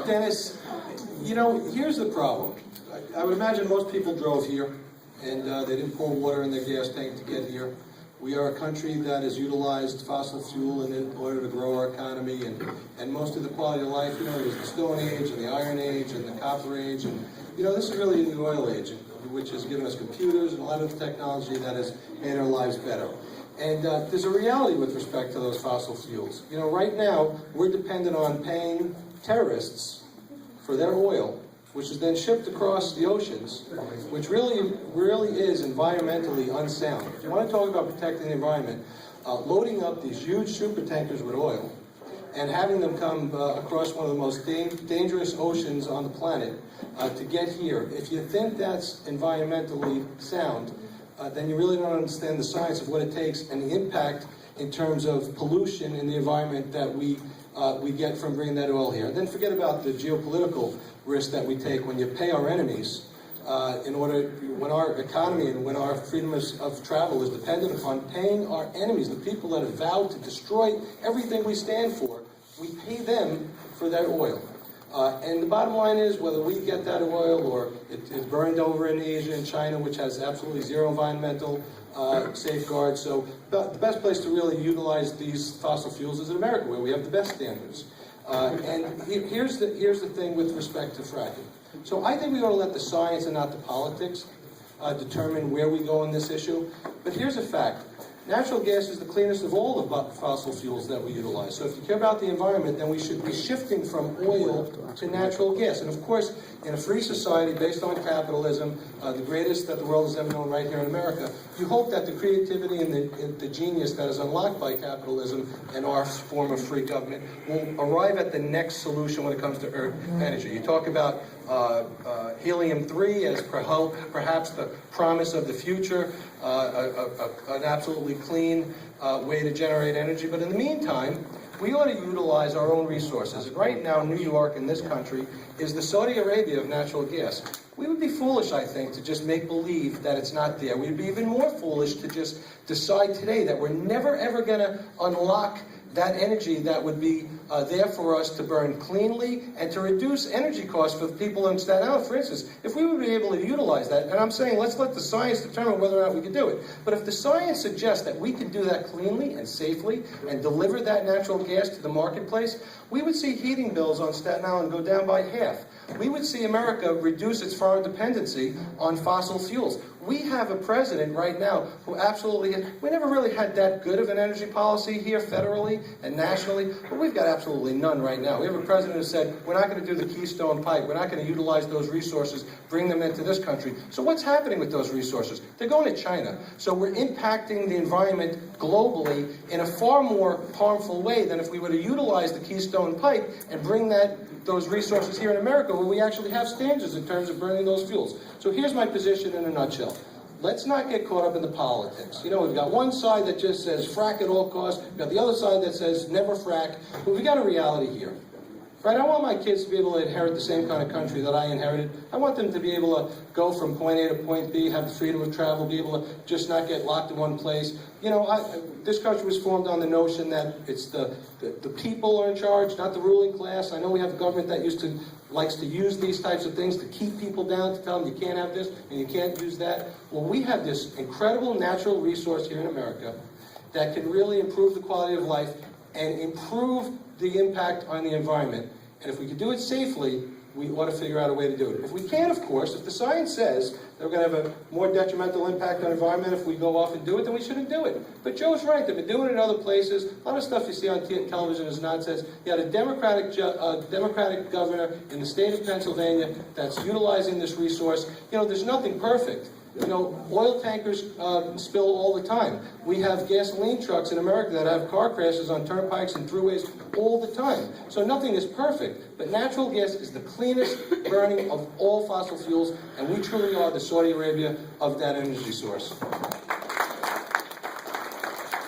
Dennis, here's the problem. I would imagine most people drove here, and they didn't pour water in their gas tank to get here. We are a country that has utilized fossil fuel in order to grow our economy, and most of the quality of life, there's the Stone Age and the Iron Age and the Copper Age, and this is really the Oil Age, which has given us computers and a lot of the technology that has made our lives better. And there's a reality with respect to those fossil fuels. Right now, we're dependent on paying terrorists for their oil, which is then shipped across the oceans, which really is environmentally unsound. If you want to talk about protecting the environment, loading up these huge supertankers with oil and having them come across one of the most dangerous oceans on the planet to get here, if you think that's environmentally sound, then you really don't understand the science of what it takes and the impact in terms of pollution in the environment that we get from bringing that oil here. And then forget about the geopolitical risk that we take when you pay our enemies when our economy and when our freedom of travel is dependent upon paying our enemies, the people that have vowed to destroy everything we stand for. We pay them for their oil. And the bottom line is, whether we get that oil or it's burned over in Asia and China, which has absolutely zero environmental safeguards. So the best place to really utilize these fossil fuels is in America, where we have the best standards. And here's the thing with respect to fracking. So I think we ought to let the science and not the politics determine where we go on this issue. But here's a fact. Natural gas is the cleanest of all the fossil fuels that we utilize. So if you care about the environment, then we should be shifting from oil to natural gas. And of course, in a free society based on capitalism, the greatest that the world has ever known right here in America, you hope that the creativity and the genius that is unlocked by capitalism and our form of free government will arrive at the next solution when it comes to earth energy. You talk about helium-3 as perhaps the promise of the future, an absolutely clean way to generate energy. But in the meantime, we ought to utilize our own resources. And right now, New York in this country is the Saudi Arabia of natural gas. We would be foolish, I think, to just make believe that it's not there. We'd be even more foolish to just decide today that we're never, ever going to unlock that energy that would be there for us to burn cleanly and to reduce energy costs for people in Staten Island. For instance, if we would be able to utilize that, and I'm saying let's let the science determine whether or not we can do it, but if the science suggests that we can do that cleanly and safely and deliver that natural gas to the marketplace, we would see heating bills on Staten Island go down by half. We would see America reduce its foreign dependency on fossil fuels. We have a president right now who we never really had that good of an energy policy here federally and nationally, but we've got absolutely none right now. We have a president who said, we're not going to do the Keystone Pipe, we're not going to utilize those resources, bring them into this country. So what's happening with those resources? They're going to China. So we're impacting the environment globally in a far more harmful way than if we were to utilize the Keystone Pipe and bring those resources here in America, where we actually have standards in terms of burning those fuels. So here's my position in a nutshell. Let's not get caught up in the politics. We've got one side that just says frack at all costs. We've got the other side that says never frack. But we've got a reality here. Right? I want my kids to be able to inherit the same kind of country that I inherited. I want them to be able to go from point A to point B, have the freedom of travel, be able to just not get locked in one place. This country was formed on the notion that it's the people are in charge, not the ruling class. I know we have a government that likes to use these types of things to keep people down, to tell them you can't have this and you can't use that. Well, we have this incredible natural resource here in America that can really improve the quality of life and improve the impact on the environment. And if we can do it safely, we ought to figure out a way to do it. If we can't, of course, if the science says that we're going to have a more detrimental impact on the environment if we go off and do it, then we shouldn't do it. But Joe's right. They've been doing it in other places. A lot of stuff you see on television is nonsense. You had a Democratic governor in the state of Pennsylvania that's utilizing this resource. There's nothing perfect. Oil tankers spill all the time. We have gasoline trucks in America that have car crashes on turnpikes and throughways all the time. So nothing is perfect, but natural gas is the cleanest burning of all fossil fuels, and we truly are the Saudi Arabia of that energy source.